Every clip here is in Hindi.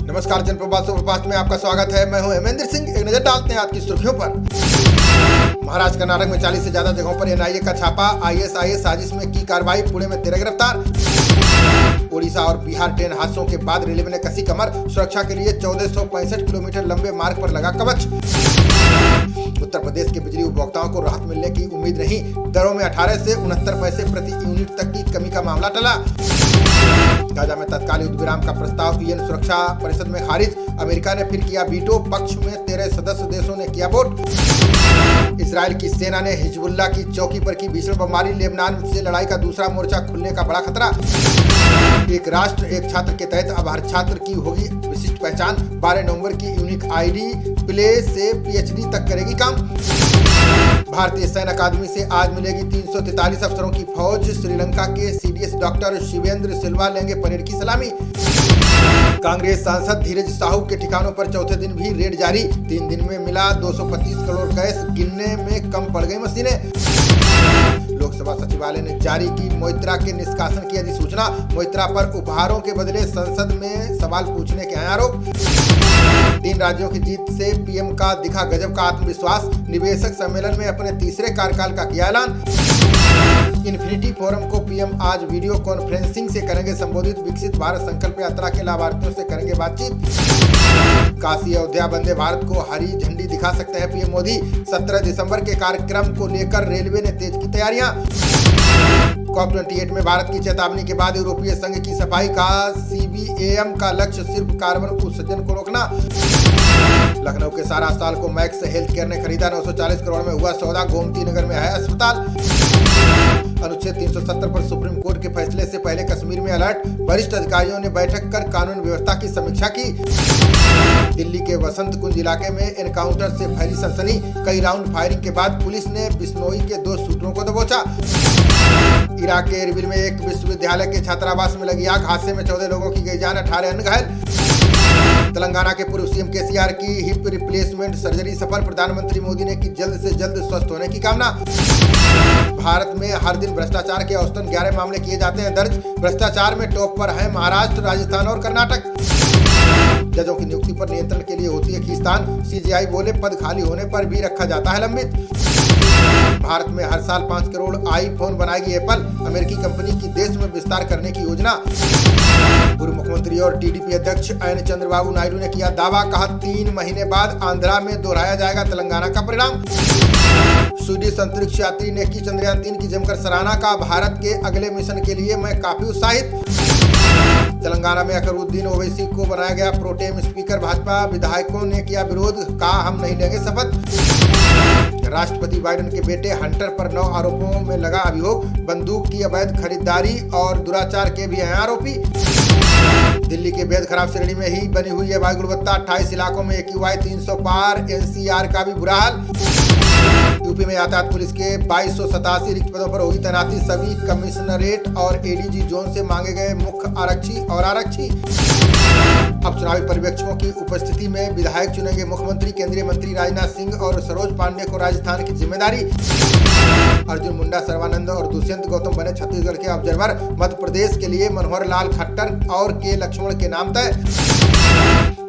नमस्कार, जनप्रवाद सुपरफास्ट में आपका स्वागत है। मैं हूं हेमेंद्र सिंह। एक नजर डालते हैं आज की सुर्खियों पर। महाराष्ट्र कर्नाटक में 40 से ज्यादा जगहों पर एनआईए का छापा। आईएसआईएस साजिश में की कार्रवाई। पुणे में 13 गिरफ्तार। ओडिशा और बिहार ट्रेन हादसों के बाद रेलवे ने कसी कमर। सुरक्षा के लिए 1465 किलोमीटर लंबे मार्ग पर लगा कवच। उत्तर प्रदेश के बिजली उपभोक्ताओं को राहत मिलने की उम्मीद नहीं। दरों में 18 से 69 पैसे प्रति यूनिट तक की कमी का मामला टला। गाजा में तत्काल युद्ध विराम का प्रस्ताव यूएन सुरक्षा परिषद में खारिज। अमेरिका ने फिर किया वीटो। पक्ष में 13 सदस्य देशों ने किया वोट। इजराइल की सेना ने हिजबुल्लाह की चौकी पर की भीषण बमबारी। लेबनान से लड़ाई का दूसरा मोर्चा खुलने का बड़ा खतरा। एक राष्ट्र एक छात्र के तहत अब हर छात्र की होगी विशिष्ट पहचान। 12 नवंबर की यूनिक आईडी प्ले से पीएचडी तक करेगी काम। भारतीय सैन्य अकादमी से आज मिलेगी 343 अफसरों की फौज। श्रीलंका के सीडीएस डॉक्टर शिवेंद्र सिल्वा लेंगे परेड की सलामी। कांग्रेस सांसद धीरज साहू के ठिकानों पर चौथे दिन भी रेड जारी। 3 दिन में मिला 225 करोड़ गैस। गिनने में कम पड़ गई मशीनें। लोकसभा सचिवालय ने जारी की मोइत्रा के निष्कासन की अधिसूचना। मोइत्रा पर उपहारों के बदले संसद में सवाल पूछने के आरोप। 3 राज्यों की जीत से पीएम का दिखा गजब का आत्मविश्वास। निवेशक सम्मेलन में अपने तीसरे कार्यकाल का किया ऐलान। इन्फिनिटी फोरम को पीएम आज वीडियो कॉन्फ्रेंसिंग से करेंगे संबोधित। विकसित भारत संकल्प यात्रा के लाभार्थियों से करेंगे बातचीत। काशी अयोध्या वंदे भारत को हरी झंडी दिखा सकते हैं पीएम मोदी। 17 दिसंबर के कार्यक्रम को लेकर रेलवे ने तेज की तैयारियां। COP28 में भारत की चेतावनी के बाद यूरोपीय संघ की सफाई का। CBAM का लक्ष्य सिर्फ कार्बन उत्सर्जन को रोकना। लखनऊ के सारा साल को मैक्स हेल्थ केयर ने खरीदा। 940 करोड़ में हुआ सौदा। गोमती नगर में है अस्पताल। अनुच्छेद 370 पर सुप्रीम कोर्ट के फैसले से पहले कश्मीर में अलर्ट। वरिष्ठ अधिकारियों ने बैठक कर कानून व्यवस्था की समीक्षा की। दिल्ली के वसंत कुंज इलाके में एनकाउंटर से फैली सनसनी। कई राउंड फायरिंग के बाद पुलिस ने बिश्नोई के 2 शूटरों को दबोचा। इराक के एरबिल में एक विश्वविद्यालय के छात्रावास में लगी आग। हादसे में 14 लोगों की गई जान, 18 अन्य घायल। तेलंगाना के पूर्व सीएम केसीआर की हिप रिप्लेसमेंट सर्जरी सफल। प्रधानमंत्री मोदी ने की जल्द से जल्द स्वस्थ होने की कामना। भारत में हर दिन भ्रष्टाचार के औसतन 11 मामले किए जाते हैं दर्ज। भ्रष्टाचार में टॉप पर है महाराष्ट्र, राजस्थान और कर्नाटक। जजों की नियुक्ति पर नियंत्रण के लिए होती है खींचतान। सीजीआई बोले पद खाली होने पर भी रखा जाता है लंबित। भारत में हर साल 5 करोड़ आईफोन बनाएगी एप्पल। अमेरिकी कंपनी की देश में विस्तार करने की योजना। पूर्व मुख्यमंत्री और टीडीपी अध्यक्ष एन चंद्रबाबू नायडू ने किया दावा। कहा 3 महीने बाद आंध्रा में दोहराया जाएगा तेलंगाना का परिणाम। स्वीडिश अंतरिक्ष यात्री ने की चंद्रयान 3 की जमकर सराहना। का भारत के अगले मिशन के लिए मैं काफी उत्साहित। तेलंगाना में अकरुद्दीन ओवैसी को बनाया गया प्रोटेम स्पीकर। भाजपा विधायकों ने किया विरोध। कहा हम नहीं लेंगे शपथ। राष्ट्रपति बाइडेन के बेटे हंटर पर 9 आरोपों में लगा अभियोग। बंदूक की अवैध खरीदारी और दुराचार के भी हैं आरोपी। दिल्ली के बेहद खराब श्रेणी में ही बनी हुई है वायु गुणवत्ता। 28 इलाकों में AQI 300 पार। एनसीआर का भी बुरा हाल। यूपी में यातायात पुलिस के 2287 रिक्त पदों पर होगी तैनाती। सभी कमिश्नरेट और एडीजी जोन से मांगे गए मुख्य आरक्षी और आरक्षी। अब चुनावी पर्यवेक्षकों की उपस्थिति में विधायक चुनेंगे मुख्यमंत्री। केंद्रीय मंत्री राजनाथ सिंह और सरोज पांडे को राजस्थान की जिम्मेदारी। अर्जुन मुंडा, सर्बानंद और दुष्यंत गौतम बने छत्तीसगढ़ के ऑब्जर्वर। मध्य प्रदेश के लिए मनोहर लाल खट्टर और के लक्ष्मण के नाम तय।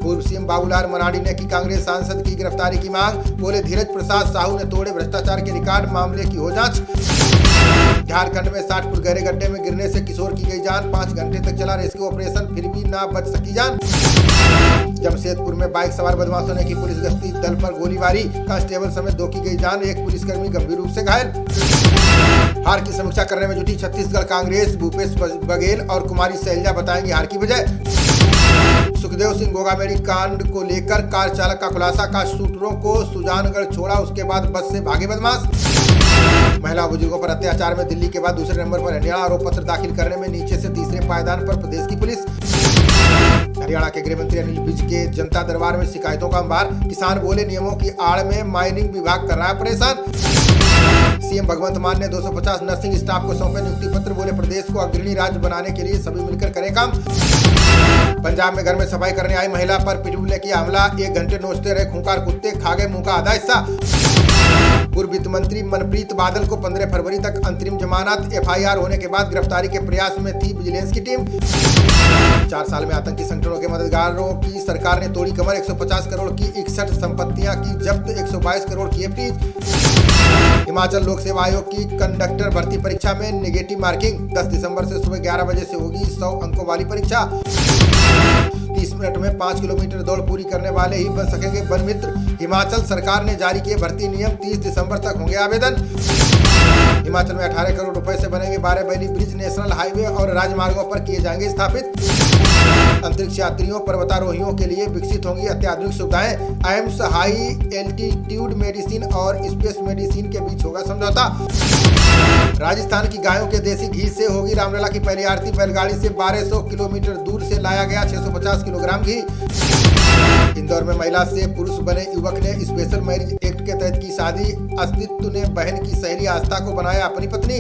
पूर्व सीएम बाबूलाल मरांडी ने की कांग्रेस सांसद की गिरफ्तारी की मांग। बोले धीरज प्रसाद साहू ने तोड़े भ्रष्टाचार के रिकॉर्ड, मामले की हो जांच। झारखंड में 60 गहरे गड्ढे में गिरने से किशोर की गई जान। 5 घंटे तक चला रेस्क्यू ऑपरेशन, फिर भी ना बच सकी जान। जमशेदपुर में बाइक सवार बदमाशों ने की पुलिस गश्ती दल पर गोलीबारी। कांस्टेबल समेत 2 की गई जान। एक पुलिसकर्मी गंभीर रूप से घायल। हार की समीक्षा करने में जुटी छत्तीसगढ़ कांग्रेस। भूपेश बघेल और कुमारी शैलजा बताएंगे हार की वजह। सुखदेव सिंह गोगामेडी कांड को लेकर कार चालक का खुलासा। का शूटरों को सुजानगढ़ छोड़ा, उसके बाद बस से भागे बदमाश। महिला बुजुर्गों पर अत्याचार में दिल्ली के बाद दूसरे नंबर पर हरियाणा। आरोप पत्र दाखिल करने में नीचे से तीसरे पायदान पर प्रदेश की पुलिस। हरियाणा के गृह मंत्री अनिल विज के जनता दरबार में शिकायतों का अंबार। किसान बोले नियमों की आड़ में माइनिंग विभाग कर रहा है परेशान। सीएम भगवंत मान ने 250 नर्सिंग स्टाफ को सौंपे नियुक्ति पत्र। बोले प्रदेश को अग्रणी राज्य बनाने के लिए सभी मिलकर करें काम। पंजाब में घर में सफाई करने आई महिला पर पिटबुल ने किया हमला। 1 घंटे नोचते रहे खूंखार कुत्ते, खा गए मुंह का आधा हिस्सा। पूर्व वित्त मंत्री मनप्रीत बादल को 15 फरवरी तक अंतरिम जमानत। एफआईआर होने के बाद गिरफ्तारी के प्रयास में थी विजिलेंस की टीम। 4 साल में आतंकी संगठनों के मददगारों की सरकार ने तोड़ी कमर। 150 करोड़ की 61 संपत्तियां की जब्त। 122 करोड़ की एफडीज। हिमाचल लोक सेवा आयोग की कंडक्टर भर्ती परीक्षा में नेगेटिव मार्किंग। 10 दिसंबर से सुबह 11 बजे से होगी 100 अंकों वाली परीक्षा। 30 मिनट में 5 किलोमीटर दौड़ पूरी करने वाले ही बन सकेंगे वन मित्र। हिमाचल सरकार ने जारी किए भर्ती नियम। 30 दिसंबर तक होंगे आवेदन। हिमाचल में 18 करोड़ रुपए से बनेंगे बारह-बैली ब्रिज। नेशनल हाईवे और राजमार्गों पर किए जाएंगे स्थापित। अंतरिक्ष यात्रियों पर्वतारोहियों के लिए विकसित होंगी अत्याधुनिक सुविधाएं। एम्स हाई एल्टीट्यूड मेडिसिन और स्पेस मेडिसिन के बीच होगा समझौता। राजस्थान की गायों के देसी घी से होगी रामलला की पहली आरती। बैलगाड़ी से 1200 किलोमीटर दूर से लाया गया 650 किलोग्राम घी। इंदौर में महिला से पुरुष बने युवक ने स्पेशल मैरिज एक्ट के तहत की शादी। अस्तित्व ने बहन की सहेली आस्था को बनाया अपनी पत्नी।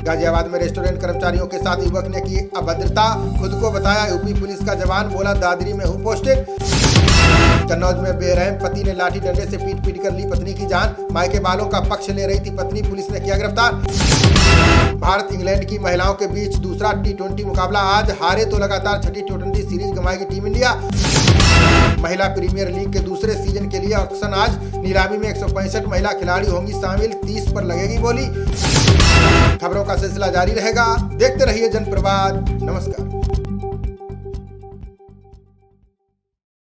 गाजियाबाद में रेस्टोरेंट कर्मचारियों के साथ युवक ने की अभद्रता। खुद को बताया यूपी पुलिस का जवान, बोला दादरी में हूँ पोस्टेड। कन्नौज में बेरहम पति ने लाठी डंडे से पीट कर ली पत्नी की जान। मायके वालों का पक्ष ले रही थी पत्नी, पुलिस ने किया गिरफ्तार। भारत इंग्लैंड की महिलाओं के बीच दूसरा T20 मुकाबला आज। हारे तो लगातार छठी T20 सीरीज गंवाएगी टीम इंडिया। महिला प्रीमियर लीग के दूसरे सीजन के लिए ऑक्शन आज। नीलामी में 165 महिला खिलाड़ी होंगी शामिल। 30 पर लगेगी बोली। खबरों का सिलसिला जारी रहेगा, देखते रहिए जनप्रवाद। नमस्कार।